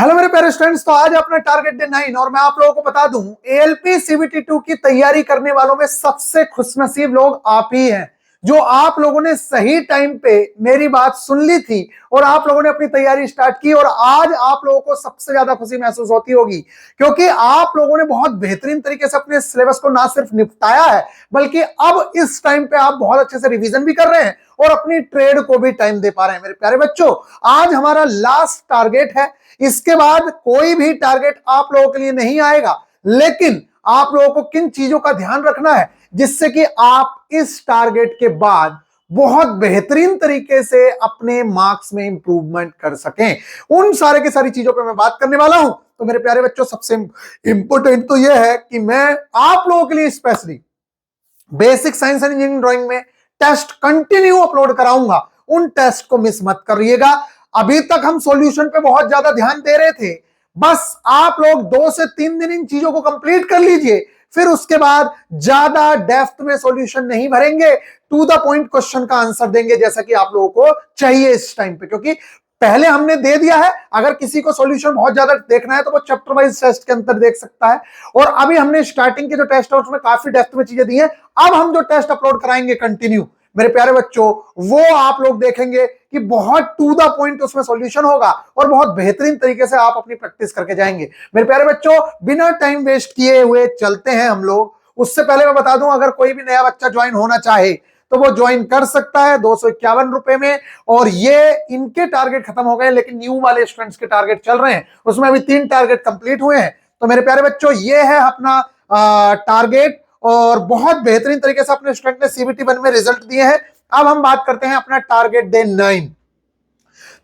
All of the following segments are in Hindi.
हेलो मेरे प्यारे स्टूडेंट्स। तो आज अपना टारगेट डे 9 और मैं आप लोगों को बता दूं एएलपी सीबीटी 2 की तैयारी करने वालों में सबसे खुशनसीब लोग आप ही हैं, जो आप लोगों ने सही टाइम पे मेरी बात सुन ली थी और आप लोगों ने अपनी तैयारी स्टार्ट की। और आज आप लोगों को सबसे ज्यादा खुशी महसूस होती होगी क्योंकि आप लोगों ने बहुत बेहतरीन तरीके से अपने सिलेबस को ना सिर्फ निपटाया है बल्कि अब इस टाइम पे आप बहुत अच्छे से रिवीजन भी कर रहे हैं और अपनी ट्रेड को भी टाइम दे पा रहे हैं। मेरे प्यारे बच्चों, आज हमारा लास्ट टारगेट है। इसके बाद कोई भी टारगेट आप लोगों के लिए नहीं आएगा, लेकिन आप लोगों को किन चीजों का ध्यान रखना है जिससे कि आप इस टारगेट के बाद बहुत बेहतरीन तरीके से अपने मार्क्स में इंप्रूवमेंट कर सकें, उन सारे की सारी चीजों पे मैं बात करने वाला हूं। तो मेरे प्यारे बच्चों, सबसे इंपॉर्टेंट तो यह है कि मैं आप लोगों के लिए specially basic science and engineering drawing में टेस्ट कंटिन्यू अपलोड कराऊंगा। उन टेस्ट को मिस मत करिएगा। अभी तक हम सॉल्यूशन पे बहुत ज्यादा ध्यान दे रहे थे, बस आप लोग 2 से 3 दिन इन चीजों को कंप्लीट कर लीजिए, फिर उसके बाद ज्यादा डेप्थ में सॉल्यूशन नहीं भरेंगे, टू द पॉइंट क्वेश्चन का आंसर देंगे जैसा कि आप लोगों को चाहिए इस टाइम पे। क्योंकि पहले हमने दे दिया है, अगर किसी को सॉल्यूशन बहुत ज्यादा देखना है तो वो चैप्टर वाइज टेस्ट के अंदर देख सकता है। और अभी हमने स्टार्टिंग के जो टेस्ट है उसमें काफी डेप्थ में चीजें दी हैं। अब हम जो टेस्ट अपलोड कराएंगे कंटिन्यू, मेरे प्यारे बच्चों, वो आप लोग देखेंगे कि बहुत टू द पॉइंट उसमें सॉल्यूशन होगा और बहुत बेहतरीन तरीके से आप अपनी प्रैक्टिस करके जाएंगे। मेरे प्यारे बच्चों, बिना टाइम वेस्ट किए हुए चलते हैं हम लोग। उससे पहले मैं बता दूं, अगर कोई भी नया बच्चा ज्वाइन होना चाहे तो वो ज्वाइन कर सकता है 251 रुपए में। और ये इनके टारगेट खत्म हो गए, लेकिन न्यू वाले स्टूडेंट्स के टारगेट चल रहे हैं, उसमें अभी 3 टारगेट कंप्लीट हुए हैं। तो मेरे प्यारे बच्चों, ये है अपना टारगेट और बहुत बेहतरीन तरीके से अपने स्टूडेंट ने सीबीटी 1 में रिजल्ट दिए हैं। अब हम बात करते हैं अपना टारगेट डे 9।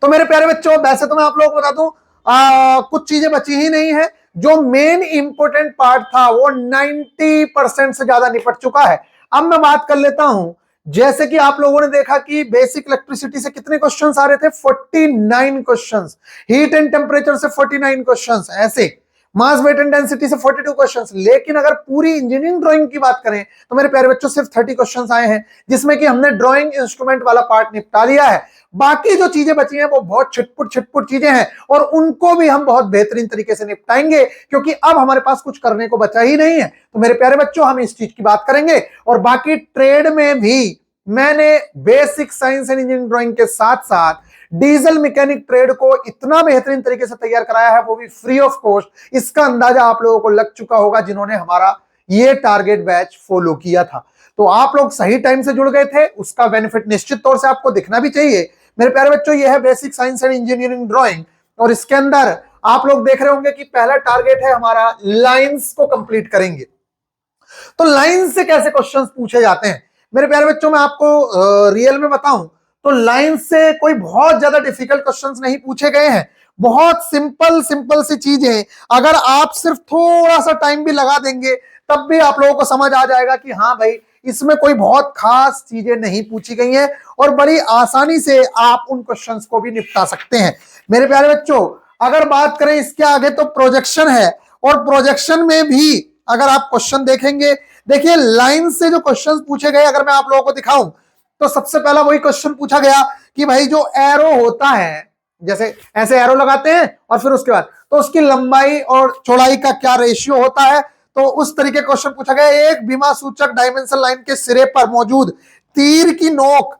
तो मेरे प्यारे बच्चों, वैसे तो मैं आप लोगों को बता दूं कुछ चीजें बची ही नहीं है। जो मेन इंपोर्टेंट पार्ट था वो 90% से ज्यादा निपट चुका है। अब मैं बात कर लेता हूं, जैसे कि आप लोगों ने देखा कि बेसिक इलेक्ट्रिसिटी से कितने क्वेश्चंस आ रहे थे, 49 क्वेश्चंस। हीट एंड टेम्परेचर से 49 क्वेश्चंस, ऐसे मास वेट एंड डेंसिटी से 42 क्वेश्चंस। लेकिन अगर पूरी इंजीनियरिंग ड्राइंग की बात करें तो मेरे प्यारे बच्चों सिर्फ 30 क्वेश्चंस आए हैं, जिसमें कि हमने ड्राइंग इंस्ट्रूमेंट वाला पार्ट निपटा लिया है। बाकी जो चीजें बची हैं वो बहुत छिटपुट छिटपुट चीजें हैं और उनको भी हम बहुत बेहतरीन तरीके से निपटाएंगे, क्योंकि अब हमारे पास कुछ करने को बचा ही नहीं है। तो मेरे प्यारे बच्चों, हम इस चीज की बात करेंगे। और बाकी ट्रेड में भी मैंने basic science and engineering drawing के साथ साथ डीजल मैकेनिक ट्रेड को इतना बेहतरीन तरीके से तैयार कराया है, वो भी फ्री ऑफ कॉस्ट। इसका अंदाजा आप लोगों को लग चुका होगा जिन्होंने हमारा ये टारगेट बैच फॉलो किया था। तो आप लोग सही टाइम से जुड़ गए थे, उसका बेनिफिट निश्चित तौर से आपको दिखना भी चाहिए। मेरे प्यारे बच्चों, ये है basic science and engineering drawing और इसके अंदर आप लोग देख रहे होंगे कि पहला टारगेट है हमारा लाइंस को कंप्लीट करेंगे। तो लाइन से कैसे क्वेश्चंस पूछे जाते हैं मेरे प्यारे बच्चों, मैं आपको रियल में बताऊं तो लाइन से कोई बहुत ज्यादा डिफिकल्ट क्वेश्चंस नहीं पूछे गए हैं। बहुत सिंपल सिंपल सी चीजें, अगर आप सिर्फ थोड़ा सा टाइम भी लगा देंगे तब भी आप लोगों को समझ आ जाएगा कि हाँ भाई, इसमें कोई बहुत खास चीजें नहीं पूछी गई हैं और बड़ी आसानी से आप उन क्वेश्चंस को भी निपटा सकते हैं। मेरे प्यारे बच्चों, अगर बात करें इसके आगे तो प्रोजेक्शन है, और प्रोजेक्शन में भी अगर आप क्वेश्चन देखेंगे, देखिए लाइन से जो क्वेश्चन पूछे गए अगर मैं आप लोगों को दिखाऊं तो सबसे पहला वही क्वेश्चन पूछा गया कि भाई जो एरो होता है, जैसे ऐसे एरो लगाते हैं और फिर उसके बाद तो उसकी लंबाई और चौड़ाई का क्या रेशियो होता है। तो उस तरीके क्वेश्चन पूछा गया, एक बीमा सूचक डायमेंशन लाइन के सिरे पर मौजूद तीर की नोक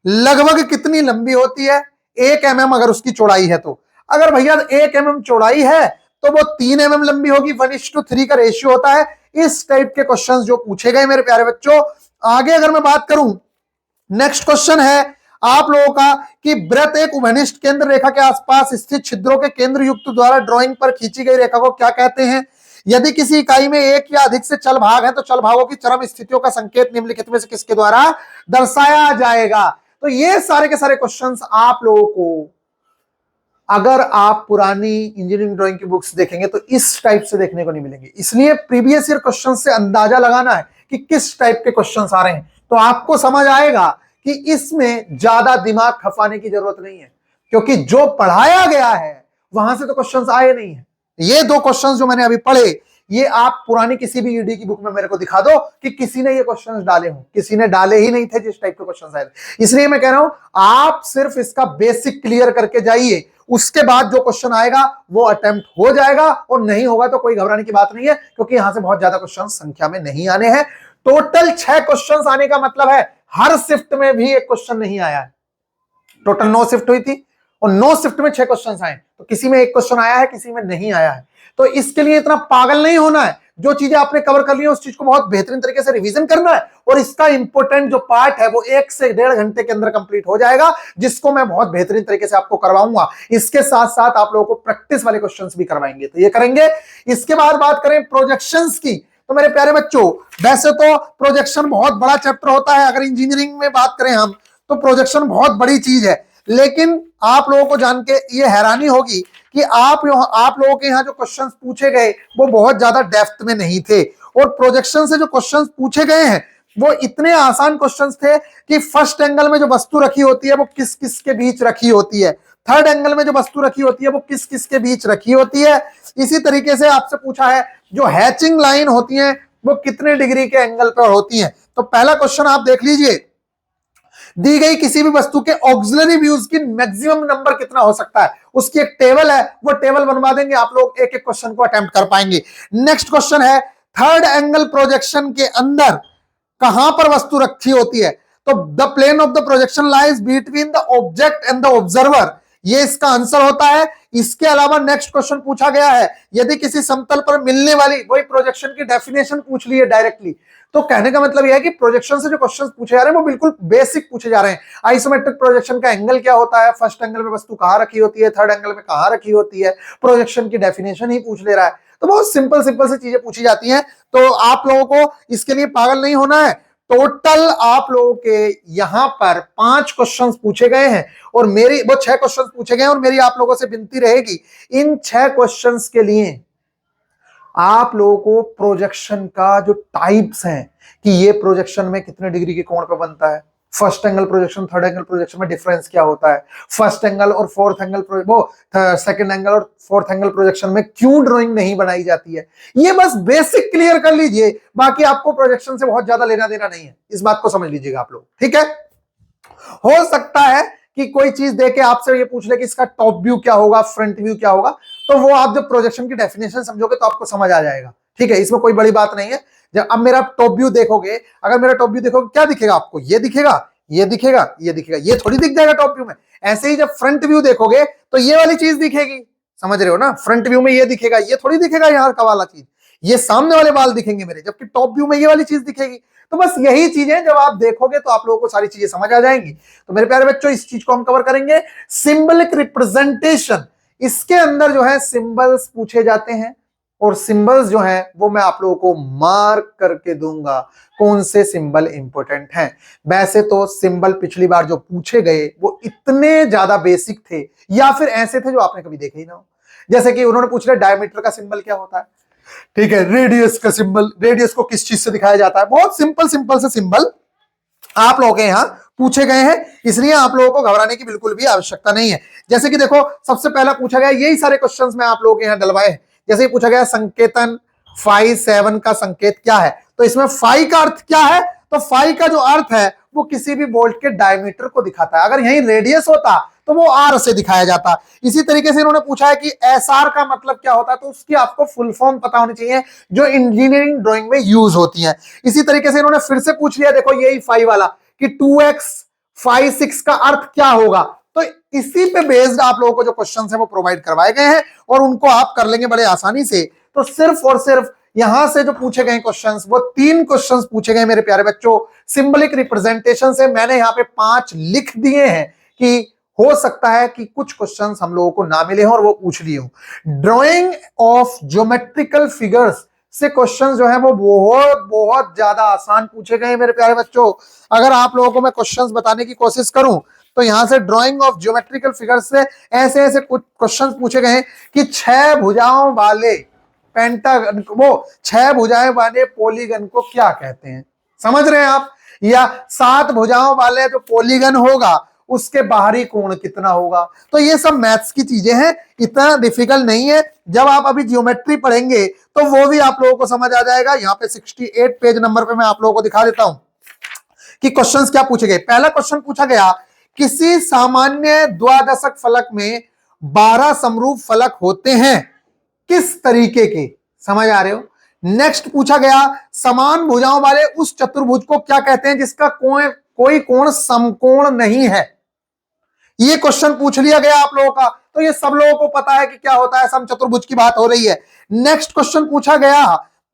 लगभग कितनी लंबी होती है, 1 mm अगर उसकी चौड़ाई है तो। अगर भैया 1 mm चौड़ाई है तो वो 3 mm लंबी होगी, 1:3 का रेशियो होता है। इस टाइप के क्वेश्चंस जो पूछे गए मेरे प्यारे बच्चों। आगे अगर मैं बात करूं, नेक्स्ट क्वेश्चन है आप लोगों का कि वृत्त एक उभयनिष्ठ केंद्र रेखा के आसपास स्थित छिद्रों के केंद्र युक्त द्वारा ड्राइंग पर खींची गई रेखा को क्या कहते हैं। यदि किसी इकाई में एक या अधिक से चल भाग है तो चल भागों की चरम स्थितियों का संकेत निम्नलिखित में से किसके द्वारा दर्शाया जाएगा। तो ये सारे के सारे क्वेश्चंस आप लोगों को, अगर आप पुरानी इंजीनियरिंग ड्राइंग की बुक्स देखेंगे तो इस टाइप से देखने को नहीं मिलेंगे। इसलिए प्रीवियस ईयर क्वेश्चन से अंदाजा लगाना है कि किस टाइप के क्वेश्चंस आ रहे हैं, तो आपको समझ आएगा कि इसमें ज्यादा दिमाग खपाने की जरूरत नहीं है, क्योंकि जो पढ़ाया गया है वहां से तो क्वेश्चंस आए नहीं है। ये 2 क्वेश्चंस जो मैंने अभी पढ़े, ये आप पुरानी किसी भी ईडी की बुक में मेरे को दिखा दो कि किसी ने ये क्वेश्चंस डाले हों, किसी ने डाले ही नहीं थे जिस टाइप के क्वेश्चंस आए थे। इसलिए मैं कह रहा हूं आप सिर्फ इसका बेसिक क्लियर करके जाइए, उसके बाद जो क्वेश्चन आएगा वो अटेम्प्ट हो जाएगा, और नहीं होगा तो कोई घबराने की बात नहीं है, क्योंकि यहां से बहुत ज्यादा क्वेश्चन संख्या में नहीं आने हैं। टोटल 6 क्वेश्चन आने का मतलब है हर शिफ्ट में भी एक क्वेश्चन नहीं आया है। टोटल 9 शिफ्ट हुई थी और 9 शिफ्ट में 6 क्वेश्चन आए, तो किसी में एक क्वेश्चन आया है, किसी में नहीं आया है। तो इसके लिए इतना पागल नहीं होना है, जो चीजें आपने कवर कर ली है उस चीज को बहुत बेहतरीन तरीके से रिवीजन करना है, और इसका इंपॉर्टेंट जो पार्ट है वो 1 से 1.5 घंटे के अंदर कंप्लीट हो जाएगा, जिसको मैं बहुत बेहतरीन तरीके से आपको करवाऊंगा। इसके साथ साथ आप लोगों को प्रैक्टिस वाले क्वेश्चंस भी करवाएंगे, तो ये करेंगे। इसके बाद बात करें प्रोजेक्शंस की, तो मेरे प्यारे बच्चों, वैसे तो प्रोजेक्शन बहुत बड़ा चैप्टर होता है, अगर इंजीनियरिंग में बात करें हम तो प्रोजेक्शन बहुत बड़ी चीज है, लेकिन आप लोगों को जान के ये हैरानी होगी कि आप लोगों के यहाँ जो क्वेश्चंस पूछे गए वो बहुत ज्यादा डेप्थ में नहीं थे, और प्रोजेक्शन से जो क्वेश्चंस पूछे गए हैं वो इतने आसान क्वेश्चंस थे कि फर्स्ट एंगल में जो वस्तु रखी होती है वो किस किस के बीच रखी होती है, थर्ड एंगल में जो वस्तु रखी होती है वो किस किस के बीच रखी होती है। इसी तरीके से आपसे पूछा है जो हैचिंग लाइन होती है वो कितने डिग्री के एंगल पर होती है। तो पहला क्वेश्चन आप देख लीजिए, दी गई किसी भी वस्तु के ऑक्सिलरी व्यूज की मैक्सिमम नंबर कितना हो सकता है, उसकी एक टेबल है, वो टेबल बनवा देंगे, आप लोग एक एक क्वेश्चन को अटेम्प्ट कर पाएंगे। नेक्स्ट क्वेश्चन है, थर्ड एंगल प्रोजेक्शन के अंदर कहां पर वस्तु रखी होती है, तो the plane of the projection lies between the object and the observer, ये इसका आंसर होता है। इसके अलावा नेक्स्ट क्वेश्चन पूछा गया है, यदि किसी समतल पर मिलने वाली, वही प्रोजेक्शन की डेफिनेशन पूछ ली है डायरेक्टली, तो कहने का मतलब यह है कि प्रोजेक्शन से जो क्वेश्चंस पूछे जा रहे हैं वो बिल्कुल बेसिक पूछे जा रहे हैं। आइसोमेट्रिक प्रोजेक्शन का एंगल क्या होता है, फर्स्ट एंगल में वस्तु कहां रखी होती है, थर्ड एंगल में कहां रखी होती है, प्रोजेक्शन की डेफिनेशन ही पूछ ले रहा है। तो बहुत सिंपल सिंपल से चीजें पूछी जाती हैं, तो आप लोगों को इसके लिए पागल नहीं होना है। टोटल आप लोगों के यहां पर 5 क्वेश्चंस पूछे गए हैं, और मेरी वो 6 क्वेश्चंस पूछे गए हैं, और मेरी आप लोगों से विनती रहेगी इन 6 क्वेश्चंस के लिए आप लोगों को प्रोजेक्शन का जो टाइप्स हैं कि ये प्रोजेक्शन में कितने डिग्री के कोण पे बनता है, first angle projection third angle projection में डिफरेंस क्या होता है, फर्स्ट एंगल और फोर्थ एंगल वो सेकंड एंगल और फोर्थ एंगल प्रोजेक्शन में क्यों ड्राइंग नहीं बनाई जाती है, ये बस बेसिक क्लियर कर लीजिए, बाकी आपको प्रोजेक्शन से बहुत ज्यादा लेना देना नहीं है, इस बात को समझ लीजिएगा आप लोग, ठीक है। हो सकता है कि कोई चीज देके आपसे ये पूछ ले कि इसका टॉप व्यू क्या होगा, फ्रंट व्यू क्या होगा, तो वो आप जब प्रोजेक्शन की डेफिनेशन समझोगे तो आपको समझ आ जाएगा, ठीक है, इसमें कोई बड़ी बात नहीं है। जब अब मेरा टॉप व्यू देखोगे, अगर मेरा टॉप व्यू देखोगे क्या दिखेगा आपको, ये दिखेगा, ये दिखेगा, ये दिखेगा, ये थोड़ी दिख जाएगा टॉप व्यू में। ऐसे ही जब फ्रंट व्यू देखोगे तो ये वाली चीज दिखेगी, समझ रहे हो ना, फ्रंट व्यू में ये दिखेगा, ये थोड़ी दिखेगा यहाँ का वाला चीज, ये सामने वाले बाल दिखेंगे मेरे, जबकि टॉप व्यू में ये वाली चीज दिखेगी। तो बस यही चीजें जब आप देखोगे तो आप लोगों को सारी चीजें समझ आ जाएंगी। तो मेरे प्यारे बच्चों, इस चीज को हम कवर करेंगे, सिंबलिक रिप्रेजेंटेशन, इसके अंदर जो है सिंबल्स पूछे जाते हैं, और सिंबल्स जो हैं वो मैं आप लोगों को मार्क करके दूंगा कौन से सिंबल इंपॉर्टेंट हैं। वैसे तो सिंबल पिछली बार जो पूछे गए वो इतने ज्यादा बेसिक थे, या फिर ऐसे थे जो आपने कभी देखे ही ना हो, जैसे कि उन्होंने पूछ लिया डायमीटर का सिंबल क्या होता है, ठीक है, रेडियस का सिंबल, रेडियस को किस चीज से दिखाया जाता है, बहुत सिंपल सिंपल से सिंबल आप लोगों के यहाँ पूछे गए हैं, इसलिए आप लोगों को घबराने की बिल्कुल भी आवश्यकता नहीं है। जैसे कि देखो, सबसे पहला पूछा गया, यही सारे क्वेश्चंस मैं आप लोगों के यहाँ डलवाए हैं। जैसे पूछा गया संकेतन फाई 7 का संकेत क्या है, तो इसमें फाई का अर्थ क्या है, तो फाई का जो अर्थ है वो किसी भी बोल्ट के डायमीटर को दिखाता है, अगर यही रेडियस होता तो वो आर से दिखाया जाता। इसी तरीके से इन्होंने पूछा है कि एस आर का मतलब क्या होता है, तो उसकी आपको फुल फॉर्म पता होनी चाहिए जो इंजीनियरिंग ड्राइंग में यूज होती है। इसी तरीके से इन्होंने फिर से पूछ लिया, देखो यही फाई वाला कि 2x फाई 6 का अर्थ क्या होगा, तो इसी पे बेस्ड आप लोगों को जो क्वेश्चन है वो प्रोवाइड करवाए गए हैं, और उनको आप कर लेंगे बड़े आसानी से। तो सिर्फ और सिर्फ यहां से जो पूछे गए क्वेश्चंस, वो 3 क्वेश्चंस पूछे गए मेरे प्यारे बच्चों सिंबलिक रिप्रेजेंटेशन से। मैंने यहाँ पे 5 लिख दिए हैं कि हो सकता है कि कुछ क्वेश्चंस हम लोगों को ना मिले हों और वो पूछ लिए हों। ड्राइंग ऑफ ज्योमेट्रिकल फिगर्स से क्वेश्चंस जो है वो बहुत बहुत ज्यादा आसान पूछे गए मेरे प्यारे बच्चों। अगर आप लोगों को मैं क्वेश्चंस बताने की कोशिश करूं तो यहां से ड्राइंग ऑफ ज्योमेट्रिकल फिगर्स से ऐसे ऐसे कुछ क्वेश्चंस पूछे गए हैं कि 6 भुजाओं वाले पेंटागन, वो 6 भुजाएं वाले पॉलीगन को क्या कहते हैं, समझ रहे हैं आप, या 7 भुजाओं वाले जो पॉलीगन होगा उसके बाहरी कोण कितना होगा। तो ये सब मैथ्स की चीजें हैं, इतना डिफिकल्ट नहीं है। जब आप अभी ज्योमेट्री पढ़ेंगे तो वो भी आप लोगों को समझ आ जाएगा। यहाँ पे 68 पेज नंबर पे मैं आप लोगों को दिखा देता हूं कि क्वेश्चंस क्या पूछे गए। पहला क्वेश्चन पूछा गया, किसी सामान्य द्वादशक फलक में 12 समरूप फलक होते हैं, किस तरीके के? समझ आ रहे हो? नेक्स्ट पूछा गया, समान भुजाओं वाले उस चतुर्भुज को क्या कहते हैं जिसका कोई कोण समकोण नहीं है? ये क्वेश्चन पूछ लिया गया आप लोगों का, तो ये सब लोगों को पता है कि क्या होता है, समचतुर्भुज की बात हो रही है। नेक्स्ट क्वेश्चन पूछा गया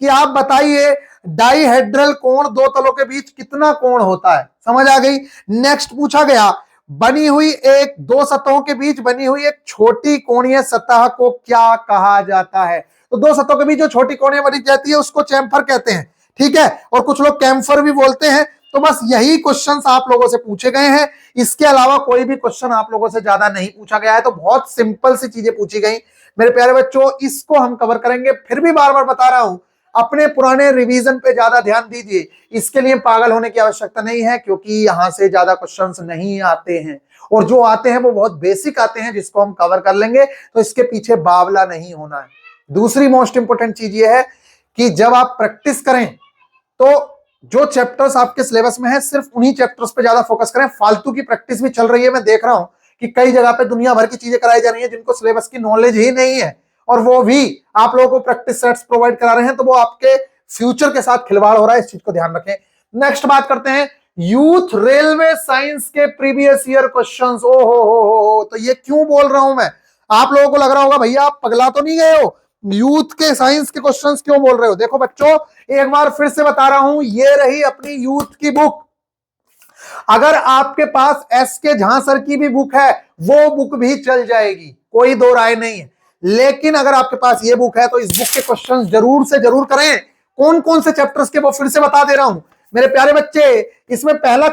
कि आप बताइए डाइहेड्रल कोण दो तलों के बीच कितना कोण होता है? समझ आ गई। नेक्स्ट पूछा गया, बनी हुई एक दो सतहों के बीच बनी हुई एक छोटी कोणीय सतह को क्या कहा जाता है? तो दो सतहों के बीच जो छोटी कोणीय बनी जाती है उसको चैम्फर कहते हैं, ठीक है, और कुछ लोग कैम्फर भी बोलते हैं। तो बस यही क्वेश्चंस आप लोगों से पूछे गए हैं, इसके अलावा कोई भी क्वेश्चन आप लोगों से ज्यादा नहीं पूछा गया है। तो बहुत सिंपल सी चीजें पूछी गई मेरे प्यारे बच्चों, इसको हम कवर करेंगे। फिर भी बार बार बता रहा हूं, अपने पुराने रिवीजन पे ज्यादा ध्यान दीजिए, इसके लिए पागल होने की आवश्यकता नहीं है, क्योंकि यहां से ज्यादा क्वेश्चंस नहीं आते हैं, और जो आते हैं वो बहुत बेसिक आते हैं जिसको हम कवर कर लेंगे, तो इसके पीछे बावला नहीं होना है। दूसरी मोस्ट इंपोर्टेंट चीज ये है कि जब आप प्रैक्टिस करें तो जो चैप्टर्स आपके सिलेबस में है सिर्फ उन्हीं चैप्टर्स पे ज्यादा फोकस करें। फालतू की प्रैक्टिस भी चल रही है, मैं देख रहा हूं कि कई जगह पे दुनिया भर की चीजें कराई जा रही है जिनको सिलेबस की नॉलेज ही नहीं है, और वो भी आप लोगों को प्रैक्टिस सेट्स प्रोवाइड करा रहे हैं, तो वो आपके फ्यूचर के साथ खिलवाड़ हो रहा है, इस चीज को ध्यान रखें। नेक्स्ट बात करते हैं यूथ रेलवे साइंस के प्रीवियस ईयर क्वेश्चंस। ओ हो, तो ये क्यों बोल रहा हूं मैं? आप लोगों को लग रहा होगा भैया आप पगला तो नहीं गए हो, यूथ के साइंस के क्वेश्चंस क्यों बोल रहे हो? देखो बच्चों, एक बार फिर से बता रहा हूं, ये रही अपनी यूथ की बुक। अगर आपके पास एस के झा सर की भी बुक है, वो बुक भी चल जाएगी, कोई दो राय नहीं है। लेकिन अगर आपके पास ये बुक है तो इस बुक के क्वेश्चंस जरूर से जरूर करें। कौन कौन से चैप्टर्स के वो फिर से बता दे रहा हूं मेरे प्यारे बच्चे। इसमें पहला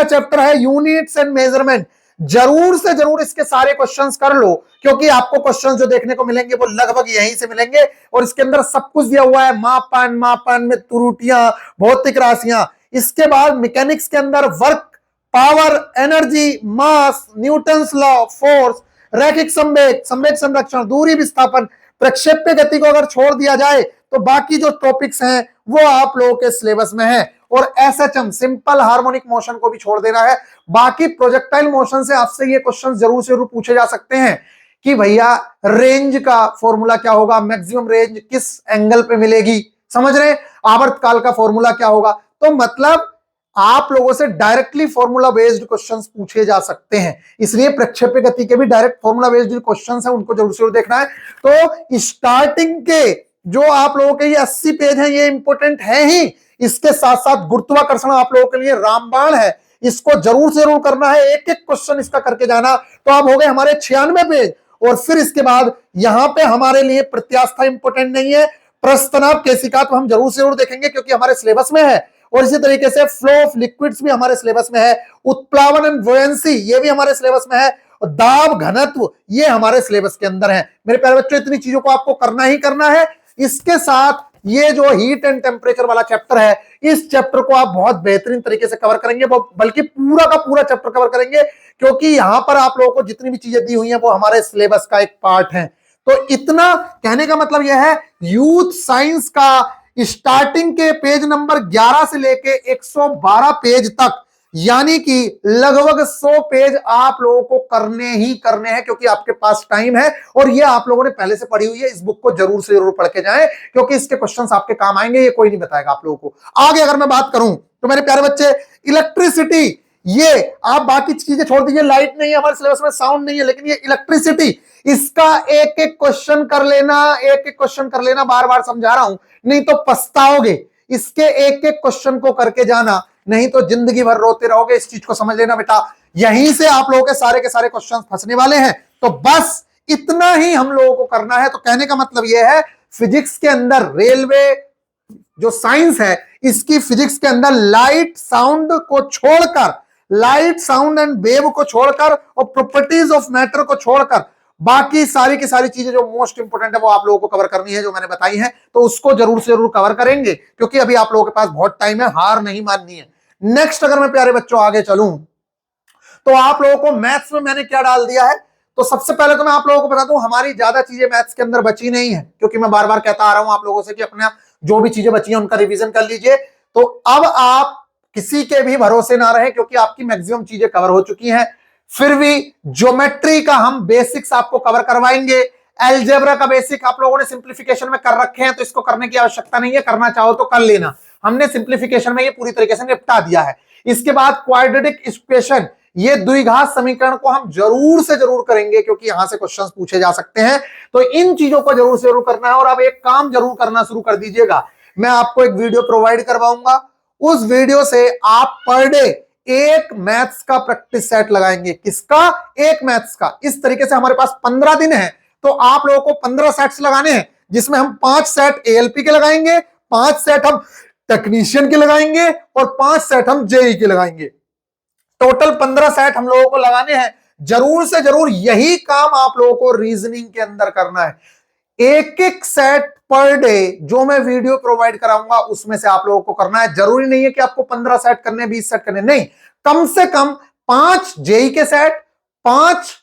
चैप्टर है यूनिट्स एंड मेजरमेंट। जरूर से जरूर इसके सारे क्वेश्चंस कर लो, क्योंकि आपको क्वेश्चंस जो देखने को मिलेंगे वो लगभग यहीं से मिलेंगे, और इसके अंदर सब कुछ दिया हुआ है, मापन में त्रुटियां, भौतिक राशियां। इसके बाद मैकेनिक्स के अंदर वर्क, पावर, एनर्जी, मास, न्यूटन्स लॉ, फोर्स, रैखिक संवेग, संवेग संरक्षण, दूरी विस्थापन, प्रक्षेप्य गति को अगर छोड़ दिया जाए तो बाकी जो टॉपिक्स हैं वो आप लोगों के सिलेबस में है। और एसएचएम, सिंपल हार्मोनिक मोशन को भी छोड़ देना है। बाकी प्रोजेक्टाइल मोशन से आपसे ये क्वेश्चन जरूर से जरूर पूछे जा सकते हैं कि भैया रेंज का फॉर्मूला क्या होगा, मैक्सिमम रेंज किस एंगल पे मिलेगी, समझ रहे हैं, आवर्तकाल का फॉर्मूला क्या होगा। तो मतलब आप लोगों से डायरेक्टली फॉर्मूला बेस्ड क्वेश्चंस पूछे जा सकते हैं, इसलिए प्रक्षेप्य गति के भी डायरेक्ट फॉर्मूला बेस्ड क्वेश्चंस हैं, उनको जरूर से जरूर देखना है। तो स्टार्टिंग के जो आप लोगों के ये 80 पेज हैं ये इंपॉर्टेंट है ही, इसके साथ साथ गुरुत्वाकर्षण आप लोगों के लिए रामबाण है, इसको जरूर से जरूर करना है, एक एक क्वेश्चन इसका करके जाना। तो आप हो गए हमारे 96 पेज। और फिर इसके बाद यहां पे हमारे लिए प्रत्यास्था इंपॉर्टेंट नहीं है, प्रस्तनाभ केशिका तो हम जरूर से जरूर देखेंगे क्योंकि हमारे सिलेबस में है, और इसी तरीके से फ्लो ऑफ लिक्विड्स भी हमारे सिलेबस में है, उत्प्लावन एंड बुयांसी ये भी हमारे सिलेबस में है, और दाब घनत्व ये हमारे सिलेबस के अंदर है। मेरे प्यारे बच्चों, इतनी चीजों को आपको करना ही करना है। इसके साथ ये जो हीट एंड टेम्परेचर वाला चैप्टर है, इस चैप्टर को आप बहुत बेहतरीन तरीके से कवर करेंगे, बल्कि पूरा का पूरा चैप्टर कवर करेंगे, क्योंकि यहां पर आप लोगों को जितनी भी चीजें दी हुई हैं वो हमारे सिलेबस का एक पार्ट है। तो इतना कहने का मतलब यह है, यूथ साइंस का स्टार्टिंग के पेज नंबर 11 से लेके 112 पेज तक, यानी कि लगभग 100 पेज आप लोगों को करने ही करने हैं, क्योंकि आपके पास टाइम है और ये आप लोगों ने पहले से पढ़ी हुई है। इस बुक को जरूर से जरूर पढ़ के जाएं, क्योंकि इसके क्वेश्चंस आपके काम आएंगे, ये कोई नहीं बताएगा आप लोगों को। आगे अगर मैं बात करूं तो मेरे प्यारे बच्चे, इलेक्ट्रिसिटी, ये आप बाकी चीजें छोड़ दीजिए, लाइट नहीं है हमारे सिलेबस में, साउंड नहीं है, लेकिन ये इलेक्ट्रिसिटी, इसका एक एक क्वेश्चन कर लेना, एक एक क्वेश्चन कर लेना, बार बार समझा रहा हूं, नहीं तो पछताओगे। इसके एक एक क्वेश्चन को करके जाना, नहीं तो जिंदगी भर रोते रहोगे। इस चीज को समझ लेना बेटा, यहीं से आप लोगों के सारे क्वेश्चंस फंसने वाले हैं। तो बस इतना ही हम लोगों को करना है। तो कहने का मतलब यह है, फिजिक्स के अंदर रेलवे जो साइंस है, इसकी फिजिक्स के अंदर लाइट साउंड को छोड़कर, लाइट साउंड एंड वेव को छोड़कर और प्रॉपर्टीज ऑफ मैटर को छोड़कर बाकी सारी की सारी चीजें जो मोस्ट इंपोर्टेंट है वो आप लोगों को कवर करनी है, जो मैंने बताई है। तो उसको जरूर से जरूर कवर करेंगे, क्योंकि अभी आप लोगों के पास बहुत टाइम है, हार नहीं माननी है। नेक्स्ट अगर मैं प्यारे बच्चों आगे चलूं तो आप लोगों को मैथ्स में मैंने क्या डाल दिया है। तो सबसे पहले तो मैं आप लोगों को बता दूं, हमारी ज्यादा चीजें मैथ्स के अंदर बची नहीं है, क्योंकि मैं बार बार कहता आ रहा हूं आप लोगों से कि अपना जो भी चीजें बची हैं उनका रिवीजन कर लीजिए। तो अब आप किसी के भी भरोसे ना रहे, क्योंकि आपकी मैक्सिमम चीजें कवर हो चुकी हैं। फिर भी ज्योमेट्री का हम बेसिक्स आपको कवर करवाएंगे। अलजेब्रा का बेसिक आप लोगों ने सिंप्लीफिकेशन में कर रखे हैं, तो इसको करने की आवश्यकता नहीं है, करना चाहो तो कर लेना। हमने सिंप्लीफिकेशन में ये पूरी तरीके से निपटा दिया है। इसके बाद क्वाड्रेटिक इक्वेशन, ये द्विघात समीकरण को हम जरूर से जरूर करेंगे, क्योंकि यहां से क्वेश्चंस पूछे जा सकते हैं। तो इन चीजों को जरूर से जरूर करना है। और अब एक काम जरूर करना शुरू कर दीजिएगा, मैं आपको एक वीडियो प्रोवाइड करवाऊंगा, उस वीडियो से आप पर डे एक मैथ्स का प्रैक्टिस सेट लगाएंगे। किसका? एक मैथ्स का। इस तरीके से हमारे पास 15 दिन है, तो आप लोगों को 15 सेट्स लगाने हैं, जिसमें हम 5 सेट एएलपी के लगाएंगे, 5 सेट हम टेक्नीशियन के लगाएंगे और 5 सेट हम जेई के लगाएंगे। टोटल 15 सेट हम लोगों को लगाने हैं। जरूर से जरूर यही काम आप लोगों को रीजनिंग के अंदर करना है। एक एक सेट पर डे जो मैं वीडियो प्रोवाइड कराऊंगा उसमें से आप लोगों को करना है। जरूरी नहीं है कि आपको 15 सेट करने, 20 सेट करने, नहीं, कम से कम 5 जेई के सेट, 5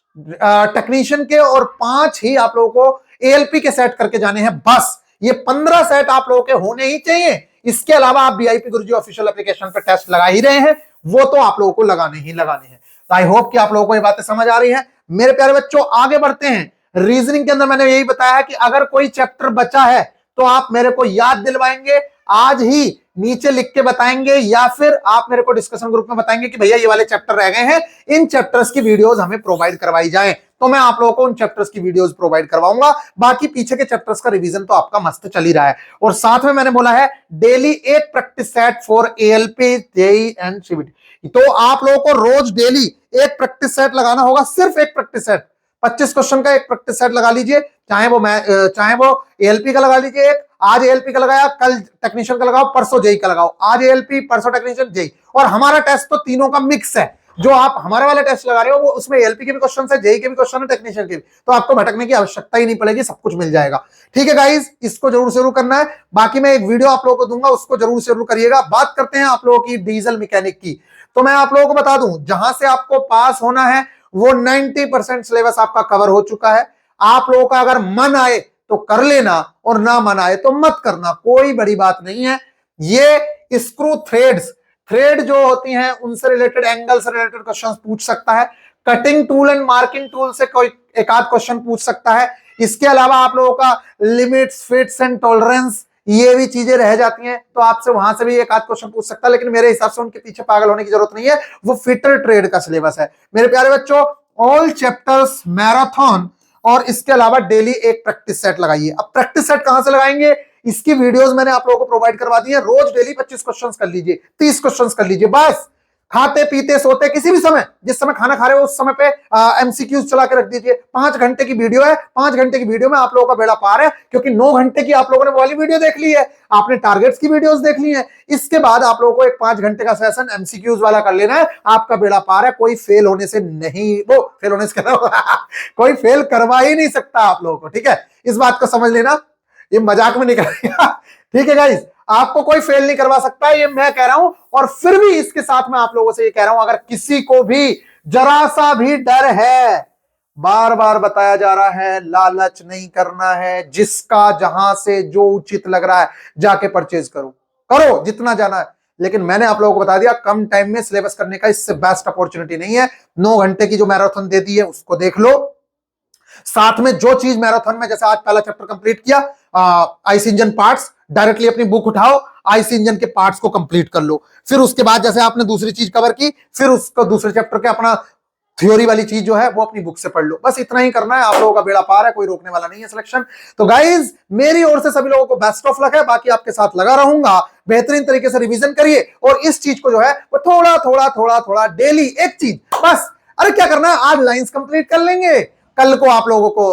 टेक्नीशियन के और 5 ही आप लोगों को एएलपी के सेट करके जाने हैं। बस ये 15 सेट आप लोगों के होने ही चाहिए। इसके अलावा आप वीआईपी गुरुजी ऑफिशियल एप्लीकेशन पर टेस्ट लगा ही रहे हैं, वो तो आप लोगों को लगाने ही लगाने हैं। तो आई होप कि आप लोगों को ये बातें समझ आ रही हैं। मेरे प्यारे बच्चों, आगे बढ़ते हैं। रीजनिंग के अंदर मैंने यही बताया कि अगर कोई चैप्टर बचा है तो आप मेरे को याद दिलवाएंगे, आज ही नीचे लिख के बताएंगे, या फिर आप मेरे को डिस्कशन ग्रुप में बताएंगे कि भैया ये वाले चैप्टर रह गए हैं, इन चैप्टर्स की वीडियोस हमें प्रोवाइड करवाई जाए, तो मैं आप लोगों को उन चैप्टर्स की वीडियोस प्रोवाइड करवाऊंगा। बाकी पीछे के चैप्टर्स का रिवीजन तो आपका मस्त चल ही रहा है। और साथ में मैंने बोला है डेली एक practice set for ALP, JEE and CBT. तो आप लोगों को रोज डेली एक प्रैक्टिस सेट लगाना होगा, सिर्फ एक प्रैक्टिस सेट। 25 क्वेश्चन का एक प्रैक्टिस सेट लगा लीजिए, चाहे वो एएलपी का लगा लीजिए एक, आज एएलपी का लगाया, कल टेक्नीशियन का लगाओ, परसों जेई का लगाओ, आज एएलपी, परसों टेक्नीशियन, जेई। और हमारा टेस्ट तो तीनों का मिक्स है। जो आप हमारे वाले टेस्ट लगा रहे हो वो उसमें एएलपी के भी क्वेश्चन है, जेई के भी क्वेश्चन है, टेक्नीशियन के भी, तो आपको भटकने की आवश्यकता ही नहीं पड़ेगी, सब कुछ मिल जाएगा। ठीक है गाइस, इसको जरूर से जरूर करना है। बाकी मैं एक वीडियो आप लोगों को दूंगा, उसको जरूर से जरूर करिएगा। बात करते हैं आप लोगों की डीजल मैकेनिक की। तो मैं आप लोगों को बता दूं, जहां से आपको पास होना है वो 90% सिलेबस आपका कवर हो चुका है। आप लोगों का अगर मन आए तो कर लेना, और ना मन आए तो मत करना, कोई बड़ी बात नहीं है। ये स्क्रू थ्रेड्स, थ्रेड जो होती हैं उनसे रिलेटेड, एंगल से रिलेटेड क्वेश्चन पूछ सकता है। Cutting tool and marking tool से कोई एक आध क्वेश्चन पूछ सकता है। इसके अलावा आप लोगों का लिमिट्स, फिट्स एंड टॉलरेंस, ये भी चीजें रह जाती हैं, तो आपसे वहां से भी एक आध क्वेश्चन पूछ सकता है, लेकिन मेरे हिसाब से उनके पीछे पागल होने की जरूरत नहीं है, वो फिटर ट्रेड का सिलेबस है। मेरे प्यारे बच्चों, ऑल चैप्टर्स मैराथन, और इसके अलावा डेली एक प्रैक्टिस सेट लगाइए। अब प्रैक्टिस सेट कहां से लगाएंगे, इसकी वीडियोस मैंने आप लोगों को प्रोवाइड करवा दी है। रोज डेली 25 क्वेश्चंस कर लीजिए, 30 क्वेश्चंस कर लीजिए, बस। खाते पीते सोते किसी भी समय, जिस समय खाना खा रहे हो उस समय पे एमसीक्यूज चला के रख दीजिए। 5 घंटे की वीडियो है, 5 घंटे की वीडियो में आप लोगों का बेड़ा पार है, क्योंकि 9 घंटे की आप लोगों ने वाली वीडियो देख ली है, आपने टारगेट्स की वीडियोस देख ली है। इसके बाद आप लोगों को एक 5 घंटे का सेशन एमसीक्यूज वाला कर लेना है, आपका बेड़ा पार है। कोई फेल होने से नहीं, वो फेल होने से कोई फेल करवा ही नहीं सकता आप लोगों को, ठीक है? इस बात को समझ लेना, ये मजाक में नहीं करेगा, ठीक है गाइस? आपको कोई फेल नहीं करवा सकता, ये मैं कह रहा हूं। और फिर भी इसके साथ मैं आप लोगों से ये कह रहा हूं, अगर किसी को भी जरा सा भी डर है, बार बार बताया जा रहा है, लालच नहीं करना है, जिसका जहां से जो उचित लग रहा है जाके परचेज करो, करो जितना जाना है। लेकिन मैंने आप लोगों को बता दिया, कम टाइम में सिलेबस करने का इससे बेस्ट अपॉर्चुनिटी नहीं है। 9 घंटे की जो मैराथन दे दी है उसको देख लो, साथ में जो चीज मैराथन में, जैसे आज पहला चैप्टर कंप्लीट किया, आईसी इंजन पार्ट्स, डायरेक्टली अपनी बुक उठाओ, आईसी इंजन के पार्ट्स को कंप्लीट कर लो। फिर उसके बाद जैसे आपने दूसरी चीज कवर की, फिर उसको दूसरे चैप्टर के अपना थ्योरी वाली चीज जो है वो अपनी बुक से पढ़ लो। बस इतना ही करना है, आप लोगों का बेड़ा पार है, कोई रोकने वाला नहीं है सिलेक्शन। तो गाइज, मेरी ओर से सभी लोगों को बेस्ट ऑफ लक है। बाकी आपके साथ लगा रहूंगा, बेहतरीन तरीके से रिवीजन करिए, और इस चीज को जो है वो थोड़ा थोड़ा थोड़ा थोड़ा डेली एक चीज, बस। अरे क्या करना है, आज लाइंस कंप्लीट कर लेंगे, कल को आप लोगों को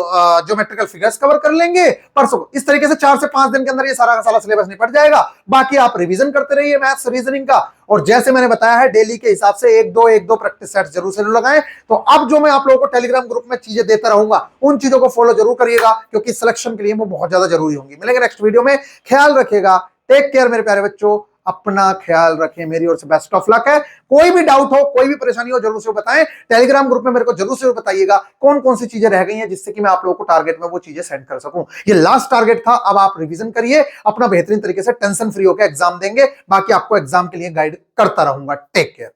ज्योमेट्रिकल फिगर्स कवर कर लेंगे, परसों इस तरीके से 4 से 5 दिन के अंदर ये सारा का सारा सिलेबस निपट जाएगा। बाकी आप रिवीजन करते रहिए मैथ्स रीजनिंग का, और जैसे मैंने बताया है डेली के हिसाब से एक दो प्रैक्टिस सेट जरूर से लगाएं। तो अब जो मैं आप लोगों को टेलीग्राम ग्रुप में चीजें देता रहूंगा, उन चीजों को फॉलो जरूर करिएगा, क्योंकि सिलेक्शन के लिए वो बहुत ज्यादा जरूरी होंगी। मिलेंगे नेक्स्ट वीडियो में, ख्याल रखिएगा, टेक केयर मेरे प्यारे बच्चों, अपना ख्याल रखें। मेरी ओर से बेस्ट ऑफ लक है। कोई भी डाउट हो, कोई भी परेशानी हो, जरूर से बताएं। टेलीग्राम ग्रुप में मेरे को जरूर से बताइएगा कौन कौन सी चीजें रह गई हैं, जिससे कि मैं आप लोगों को टारगेट में वो चीजें सेंड कर सकूं। ये लास्ट टारगेट था, अब आप रिवीजन करिए, अपना बेहतरीन तरीके से टेंशन फ्री होकर एग्जाम देंगे। बाकी आपको एग्जाम के लिए गाइड करता रहूंगा। Take care.